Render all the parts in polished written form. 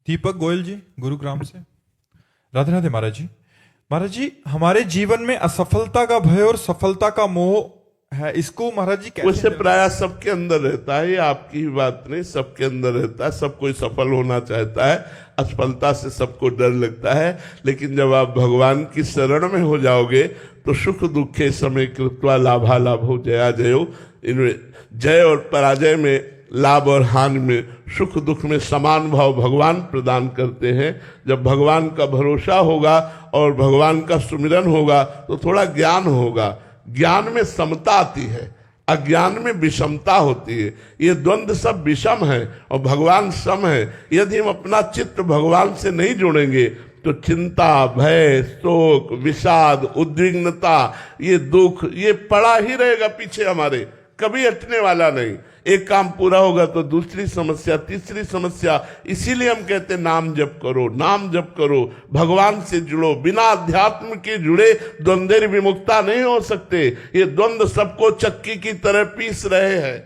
दीपक गोयल जी, गुरुग्राम से। राधे राधे महाराज जी। महाराज जी, हमारे जीवन में असफलता का भय और सफलता का मोह है, इसको महाराज जी कैसे उससे प्राय सबके अंदर रहता है। ये आपकी ही बात नहीं, सबके अंदर रहता है। सब कोई सफल होना चाहता है, असफलता से सबको डर लगता है। लेकिन जब आप भगवान की शरण में हो जाओगे तो सुख दुखे समय कृत्वा लाभा लाभो जया जयो, इनमें जय और पराजय में, लाभ और हानि में, सुख दुख में समान भाव भगवान प्रदान करते हैं। जब भगवान का भरोसा होगा और भगवान का सुमिरन होगा तो थोड़ा ज्ञान होगा। ज्ञान में समता आती है, अज्ञान में विषमता होती है। ये द्वंद्व सब विषम है और भगवान सम है। यदि हम अपना चित्त भगवान से नहीं जोड़ेंगे तो चिंता, भय, शोक, विषाद, उद्विग्नता, ये दुख, ये पड़ा ही रहेगा पीछे हमारे, कभी हटने वाला नहीं। एक काम पूरा होगा तो दूसरी समस्या, तीसरी समस्या। इसीलिए हम कहते हैं नाम जप करो, नाम जप करो, भगवान से जुड़ो। बिना अध्यात्म के जुड़े द्वंद्व विमुक्ता नहीं हो सकते। ये द्वंद्व सबको चक्की की तरह पीस रहे हैं।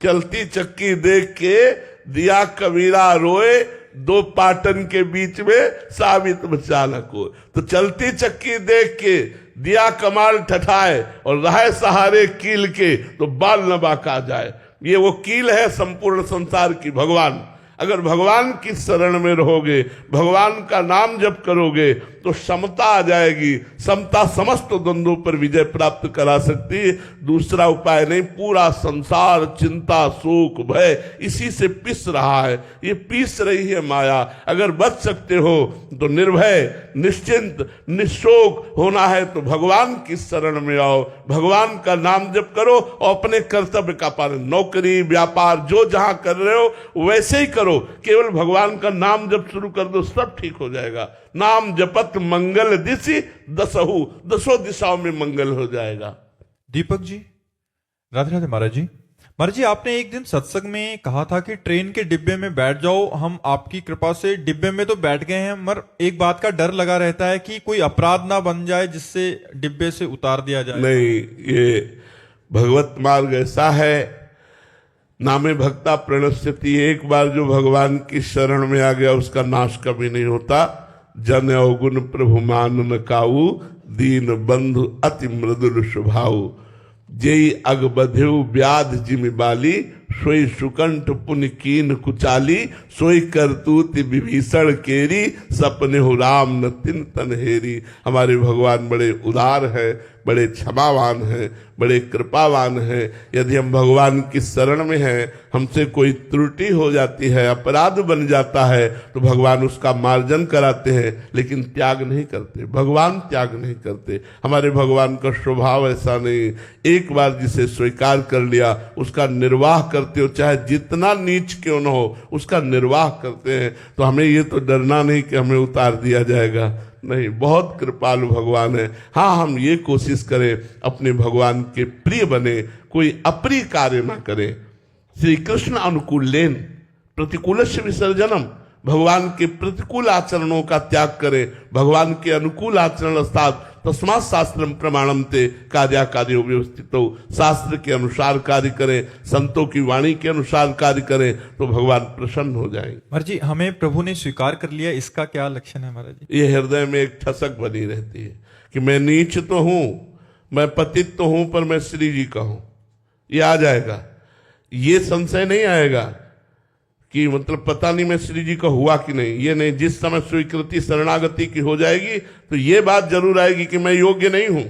चलती चक्की देख के दिया कबीरा रोए, दो पाटन के बीच में साबित चालक हो। तो चलती चक्की देख के दिया कमाल ठठाए और रहे सहारे कील के तो बाल न बाका जाए। ये वो कील है संपूर्ण संसार की, भगवान। अगर भगवान की शरण में रहोगे, भगवान का नाम जप करोगे तो समता आ जाएगी। समता समस्त द्वंद्वों पर विजय प्राप्त करा सकती है। दूसरा उपाय नहीं। पूरा संसार चिंता, शोक, भय इसी से पिस रहा है। ये पीस रही है माया। अगर बच सकते हो तो निर्भय, निश्चिंत, निशोक होना है तो भगवान की शरण में आओ, भगवान का नाम जप करो और अपने कर्तव्य का पालन। नौकरी, व्यापार जो जहां कर रहे हो वैसे ही करो। केवल भगवान का नाम जप शुरू कर दो, सब ठीक हो जाएगा। नाम जपत मंगल दिशि दसहु, दसों दिशाओं में मंगल हो जाएगा। दीपक जी, राधे राधे महाराज जी। महाराज जी, आपने एक दिन सत्संग में कहा था कि ट्रेन के डिब्बे में बैठ जाओ। हम आपकी कृपा से डिब्बे में तो बैठ गए हैं, मगर एक बात का डर लगा रहता है कि कोई अपराध ना बन जाए जिससे डिब्बे से उतार दिया जाए। नहीं, ये भगवत मार्ग ऐसा है, नामे भक्ता प्रणश्यति। एक बार जो भगवान की शरण में आ गया उसका नाश कभी नहीं होता। जन अवगुण प्रभु मान न काऊ, दीन बंधु अति मृदुल स्वभाव। जेई अग बधेउ व्याध जिमि बाली, सोई सुकंठ पुन कीन कुचाली। सोई करतूत विभीषण केरी, सपने हो राम न तिन तनहेरी। हमारे भगवान बड़े उदार है, बड़े क्षमावान हैं, बड़े कृपावान हैं। यदि हम भगवान की शरण में हैं, हमसे कोई त्रुटि हो जाती है, अपराध बन जाता है तो भगवान उसका मार्जन कराते हैं, लेकिन त्याग नहीं करते। भगवान त्याग नहीं करते। हमारे भगवान का स्वभाव ऐसा नहीं। एक बार जिसे स्वीकार कर लिया उसका निर्वाह करते हो, चाहे जितना नीच क्यों न हो, उसका निर्वाह करते हैं। तो हमें ये तो डरना नहीं कि हमें उतार दिया जाएगा। नहीं, बहुत कृपालु भगवान है। हाँ, हम ये कोशिश करें अपने भगवान के प्रिय बने, कोई अप्रिय कार्य ना करें। श्री कृष्ण अनुकूलेन प्रतिकूलस्य विसर्जनम। भगवान के प्रतिकूल आचरणों का त्याग करें, भगवान के अनुकूल आचरण अर्थात तस्मात् शास्त्रम प्रमाणम ते कार्या कार्यो व्यवस्थितो। शास्त्र के अनुसार कार्य करें, संतों की वाणी के अनुसार कार्य करें तो भगवान प्रसन्न हो जाएंगे। महाराज जी, हमें प्रभु ने स्वीकार कर लिया, इसका क्या लक्षण है महाराज जी? ये हृदय में एक ठसक बनी रहती है कि मैं नीच तो हूं, मैं पतित तो हूं, पर मैं श्री जी का हूं। ये आ जाएगा, ये संशय नहीं आएगा कि मतलब पता नहीं मैं श्री जी का हुआ कि नहीं। ये नहीं, जिस समय स्वीकृति शरणागति की हो जाएगी तो ये बात जरूर आएगी कि मैं योग्य नहीं हूं।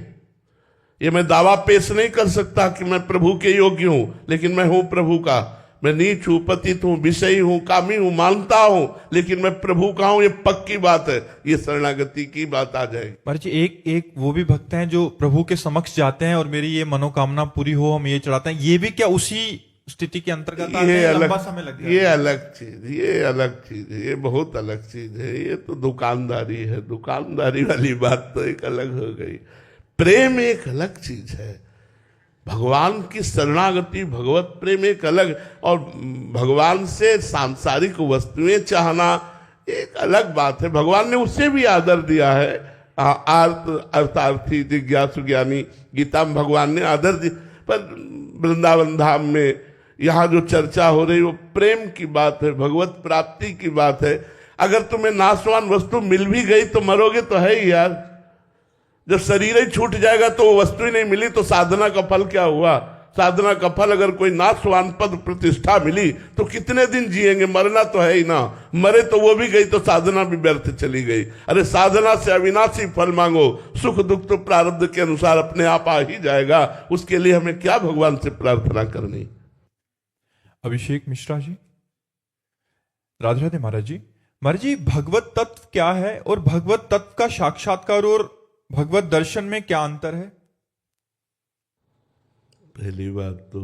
ये मैं दावा पेश नहीं कर सकता कि मैं प्रभु के योग्य हूं, लेकिन मैं हूं प्रभु का। मैं नीच हूं, पतित हूं, विषयी हूं, कामी हूं, मानता हूं, लेकिन मैं प्रभु का हूं, ये पक्की बात है। ये शरणागति की बात आ जाएगी। महाराज जी, एक वो भी भक्त हैं जो प्रभु के समक्ष जाते हैं और मेरी ये मनोकामना पूरी हो, हम ये चढ़ाते हैं। ये भी क्या उसी स्थिति के अंतर्गत आते हैं? लंबा समय लग जाता है। ये अलग चीज, ये अलग चीज है, ये बहुत अलग चीज है। ये तो दुकानदारी है, दुकानदारी वाली बात तो एक अलग हो गई। प्रेम एक अलग चीज है। भगवान की शरणागति, भगवत प्रेम एक अलग, और भगवान से सांसारिक वस्तुएं चाहना एक अलग बात है। भगवान ने उससे भी आदर दिया है। अर्थार्थी जिज्ञासु ज्ञानी, गीता में भगवान ने आदर दिया। पर वृंदावन धाम में यहाँ जो चर्चा हो रही वो प्रेम की बात है, भगवत प्राप्ति की बात है। अगर तुम्हें नाशवान वस्तु मिल भी गई तो मरोगे तो है ही यार। जब शरीर ही छूट जाएगा तो वो वस्तु ही नहीं मिली तो साधना का फल क्या हुआ? साधना का फल अगर कोई नाशवान पद प्रतिष्ठा मिली तो कितने दिन जिएंगे? मरना तो है ही ना। मरे तो वो भी गई तो साधना भी व्यर्थ चली गई। अरे साधना से अविनाशी फल मांगो, सुख दुख तो प्रारब्ध के अनुसार अपने आप आ ही जाएगा। उसके लिए हमें क्या भगवान से प्रार्थना करनी? अभिषेक मिश्रा जी, राधे राधे महाराज जी। महाराज जी, भगवत तत्व क्या है और भगवत तत्व का साक्षात्कार और भगवत दर्शन में क्या अंतर है? पहली बात तो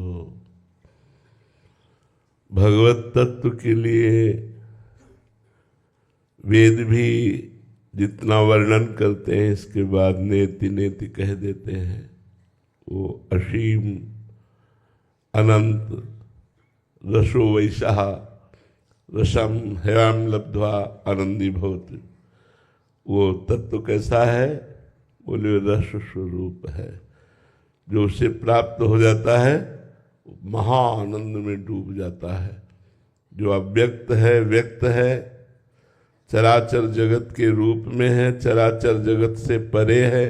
भगवत तत्व के लिए वेद भी जितना वर्णन करते हैं इसके बाद नेति नेति कह देते हैं। वो असीम अनंत रसो वैशाह रसम हयाम लब्ध्वा आनंदी भवति। वो तत्व कैसा है? बोले रस स्वरूप है। जो उसे प्राप्त हो जाता है महाआनंद में डूब जाता है। जो अव्यक्त है, व्यक्त है, चराचर जगत के रूप में है, चराचर जगत से परे है,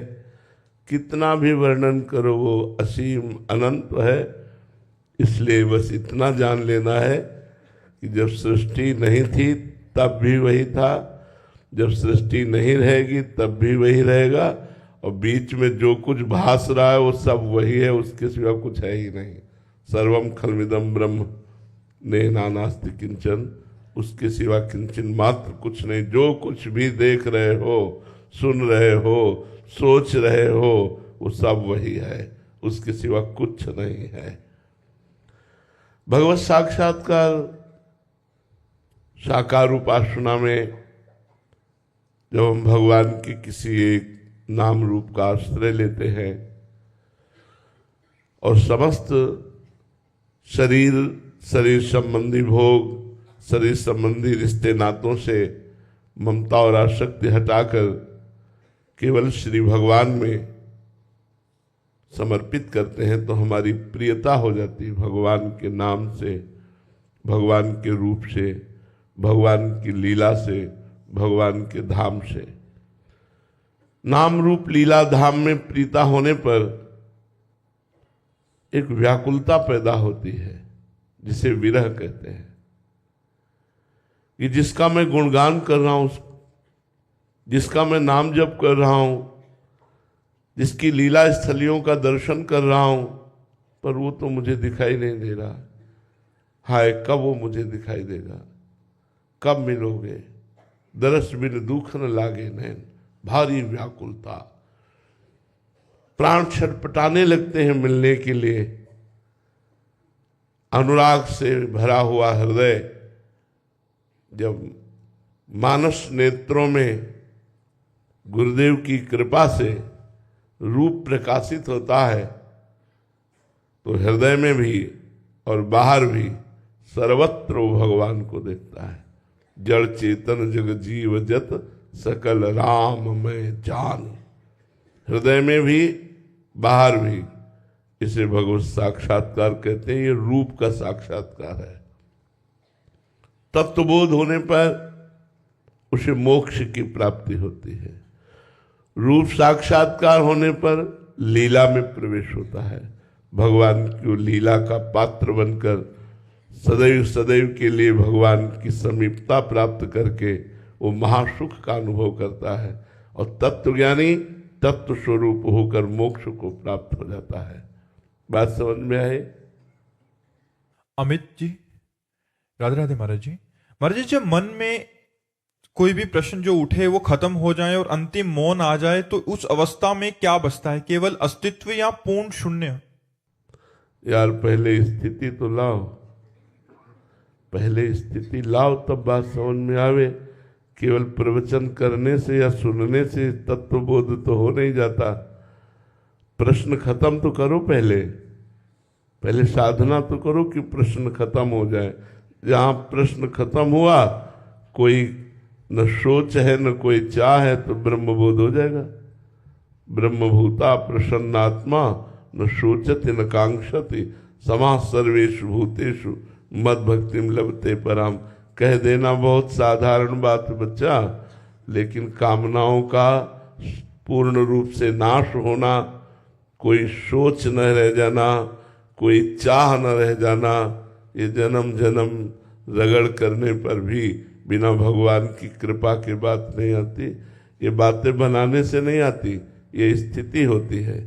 कितना भी वर्णन करो वो असीम अनंत है। इसलिए बस इतना जान लेना है कि जब सृष्टि नहीं थी तब भी वही था, जब सृष्टि नहीं रहेगी तब भी वही रहेगा, और बीच में जो कुछ भास रहा है वो सब वही है, उसके सिवा कुछ है ही नहीं। सर्वम खलमिदम ब्रह्म नेहा नास्ति किंचन, उसके सिवा किंचन मात्र कुछ नहीं। जो कुछ भी देख रहे हो, सुन रहे हो, सोच रहे हो, वो सब वही है, उसके सिवा कुछ नहीं है। भगवत साक्षात्कार साकार उपासना में जब हम भगवान की किसी एक नाम रूप का आश्रय लेते हैं और समस्त शरीर संबंधी भोग, शरीर संबंधी रिश्ते नातों से ममता और आसक्ति हटाकर केवल श्री भगवान में समर्पित करते हैं तो हमारी प्रियता हो जाती है भगवान के नाम से, भगवान के रूप से, भगवान की लीला से, भगवान के धाम से। नाम रूप लीला धाम में प्रीता होने पर एक व्याकुलता पैदा होती है जिसे विरह कहते हैं, कि जिसका मैं गुणगान कर रहा हूं, जिसका मैं नाम जप कर रहा हूं, जिसकी लीला स्थलियों का दर्शन कर रहा हूं, पर वो तो मुझे दिखाई नहीं दे रहा। हाय कब वो मुझे दिखाई देगा? कब मिलोगे? दरस बिन दुख न लागे नैन, भारी व्याकुलता, प्राण छटपटाने लगते हैं मिलने के लिए। अनुराग से भरा हुआ हृदय जब मानस नेत्रों में गुरुदेव की कृपा से रूप प्रकाशित होता है तो हृदय में भी और बाहर भी सर्वत्र वो भगवान को देखता है। जड़ चेतन जग जीव जत सकल राम मैं जान। हृदय में भी बाहर भी इसे भगवत साक्षात्कार कहते हैं। ये रूप का साक्षात्कार है। तत्वबोध होने पर उसे मोक्ष की प्राप्ति होती है। रूप साक्षात्कार होने पर लीला में प्रवेश होता है। भगवान की लीला का पात्र बनकर सदैव सदैव के लिए भगवान की समीपता प्राप्त करके वो महासुख का अनुभव करता है और तत्वज्ञानी तत्व स्वरूप होकर मोक्ष को प्राप्त हो जाता है। बात समझ में आए? अमित जी, राधे राधे महाराज जी। महाराज जी, जब मन में कोई भी प्रश्न जो उठे वो खत्म हो जाए और अंतिम मौन आ जाए तो उस अवस्था में क्या बचता है? केवल अस्तित्व या पूर्ण शून्य? यार पहले स्थिति तो लाओ, पहले स्थिति लाओ तब बात समझ में आवे। केवल प्रवचन करने से या सुनने से तत्वबोध तो हो नहीं जाता। प्रश्न खत्म तो करो, पहले साधना तो करो कि प्रश्न खत्म हो जाए। जहाँ प्रश्न खत्म हुआ, कोई न सोच है न कोई चाह है, तो ब्रह्मबोध हो जाएगा। ब्रह्मभूता प्रसन्नात्मा न सोचति न कांक्षति समाः सर्वेषु भूतेषु मद भक्तिम लभते पराम। कह देना बहुत साधारण बात है बच्चा, लेकिन कामनाओं का पूर्ण रूप से नाश होना, कोई सोच न रह जाना, कोई चाह न रह जाना, ये जन्म जन्म रगड़ करने पर भी बिना भगवान की कृपा की बात नहीं आती। ये बातें बनाने से नहीं आती, ये स्थिति होती है।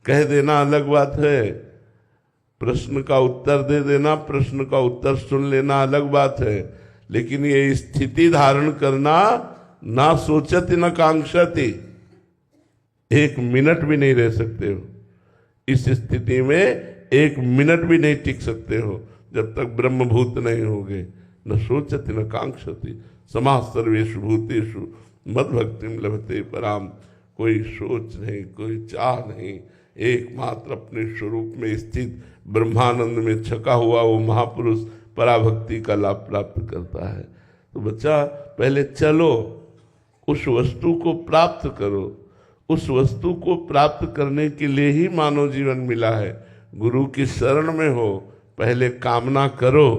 कह देना अलग बात है, प्रश्न का उत्तर दे देना, प्रश्न का उत्तर सुन लेना अलग बात है, लेकिन ये स्थिति धारण करना, ना सोचति न कांक्षति, एक मिनट भी नहीं रह सकते हो इस स्थिति में, एक मिनट भी नहीं टिक सकते हो जब तक ब्रह्मभूत नहीं होगे। न सोचति न कांक्षति समाः सर्वेषु भूतेषु मद्भक्तिम लभते पराम। कोई सोच नहीं, कोई चाह नहीं, एकमात्र अपने स्वरूप में स्थित ब्रह्मानंद में छका हुआ वो महापुरुष पराभक्ति का लाभ प्राप्त करता है। तो बच्चा पहले चलो, उस वस्तु को प्राप्त करो। उस वस्तु को प्राप्त करने के लिए ही मानव जीवन मिला है। गुरु की शरण में हो, पहले कामना करो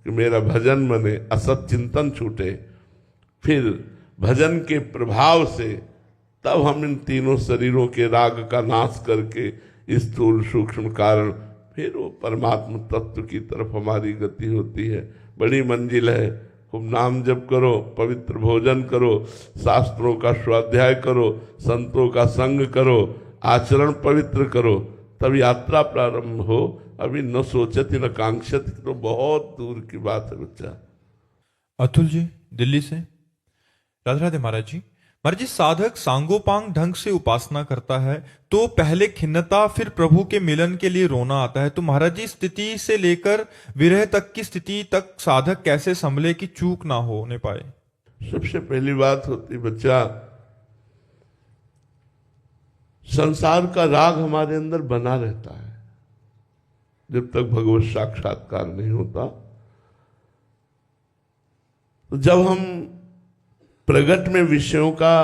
कि मेरा भजन बने, असत चिंतन छूटे, फिर भजन के प्रभाव से तब हम इन तीनों शरीरों के राग का नाश करके स्थूल सूक्ष्म कारण, फिर वो परमात्म तत्व की तरफ हमारी गति होती है। बड़ी मंजिल है। खूब नाम जप करो, पवित्र भोजन करो, शास्त्रों का स्वाध्याय करो, संतों का संग करो, आचरण पवित्र करो, तब यात्रा प्रारंभ हो। अभी न सोचती न कांक्षती, तो बहुत दूर की बात है बच्चा। अतुल जी दिल्ली से। राधे राधे महाराज जी। महाराज जी, साधक सांगोपांग ढंग से उपासना करता है तो पहले खिन्नता, फिर प्रभु के मिलन के लिए रोना आता है। तो महाराज जी, स्थिति से लेकर विरह तक की स्थिति तक साधक कैसे संभले कि चूक ना होने पाए? सबसे पहली बात होती बच्चा, संसार का राग हमारे अंदर बना रहता है जब तक भगवत साक्षात्कार नहीं होता। तो जब हम प्रगट में विषयों का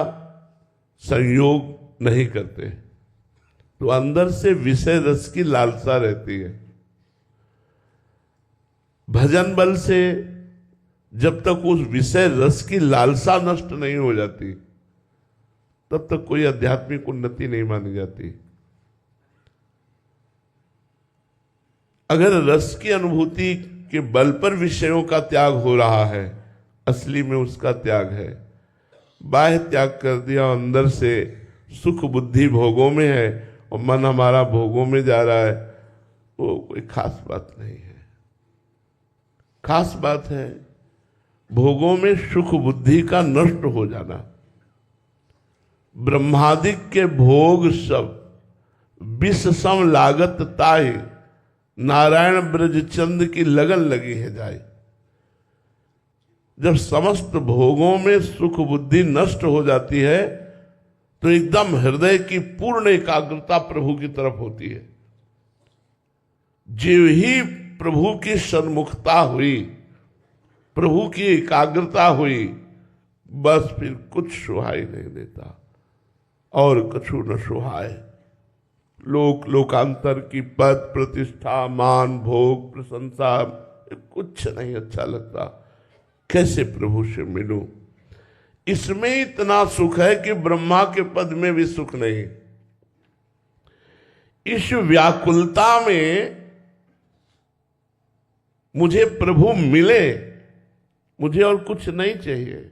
संयोग नहीं करते तो अंदर से विषय रस की लालसा रहती है। भजन बल से जब तक उस विषय रस की लालसा नष्ट नहीं हो जाती तब तक कोई आध्यात्मिक उन्नति नहीं मानी जाती। अगर रस की अनुभूति के बल पर विषयों का त्याग हो रहा है, असली में उसका त्याग है। बाह्य त्याग कर दिया, अंदर से सुख बुद्धि भोगों में है और मन हमारा भोगों में जा रहा है, वो कोई खास बात नहीं है। खास बात है भोगों में सुख बुद्धि का नष्ट हो जाना। ब्रह्मादिक के भोग सब विष सम लागत ताहि, नारायण ब्रजचंद की लगन लगी है जाए। जब समस्त भोगों में सुख बुद्धि नष्ट हो जाती है तो एकदम हृदय की पूर्ण एकाग्रता प्रभु की तरफ होती है। जो ही प्रभु की सन्मुखता हुई, प्रभु की एकाग्रता हुई, बस फिर कुछ सुहाई नहीं देता और कछु न सुहाए। लोक लोकांतर की पद प्रतिष्ठा मान भोग प्रशंसा कुछ नहीं अच्छा लगता। कैसे प्रभु से मिलूं? इसमें इतना सुख है कि ब्रह्मा के पद में भी सुख नहीं। इस व्याकुलता में मुझे प्रभु मिले, मुझे और कुछ नहीं चाहिए।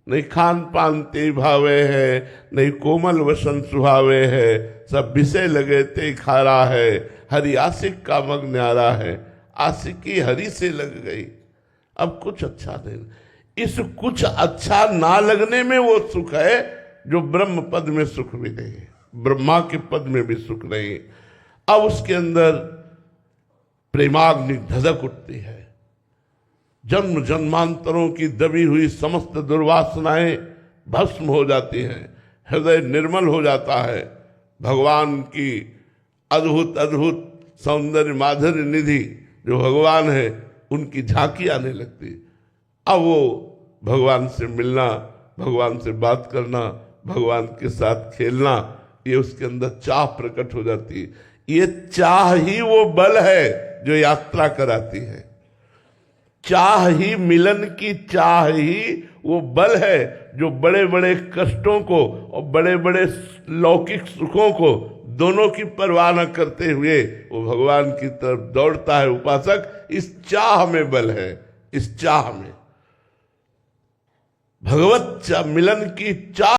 नहीं खान पान ते भावे है, नहीं कोमल वसन सुहावे है, सब विषय लगे ते खारा है, हरि आशिक का मग न्यारा है। आशिकी हरि से लग गई, अब कुछ अच्छा नहीं। इस कुछ अच्छा ना लगने में वो सुख है जो ब्रह्म पद में सुख भी नहीं है, ब्रह्मा के पद में भी सुख नहीं। अब उसके अंदर प्रेमाग्नि धधक उठती है। जन्म जन्मांतरों की दबी हुई समस्त दुर्वासनाएं भस्म हो जाती हैं, हृदय निर्मल हो जाता है। भगवान की अद्भुत अद्भुत सौंदर्य माधुर्य निधि जो भगवान है उनकी झांकी आने लगती। अब वो भगवान से मिलना, भगवान से बात करना, भगवान के साथ खेलना, ये उसके अंदर चाह प्रकट हो जाती है। ये चाह ही वो बल है जो यात्रा कराती है। चाह ही, मिलन की चाह ही वो बल है जो बड़े बड़े कष्टों को और बड़े बड़े लौकिक सुखों को दोनों की परवाह न करते हुए वो भगवान की तरफ दौड़ता है उपासक। इस चाह में बल है, इस चाह में भगवत मिलन की चाह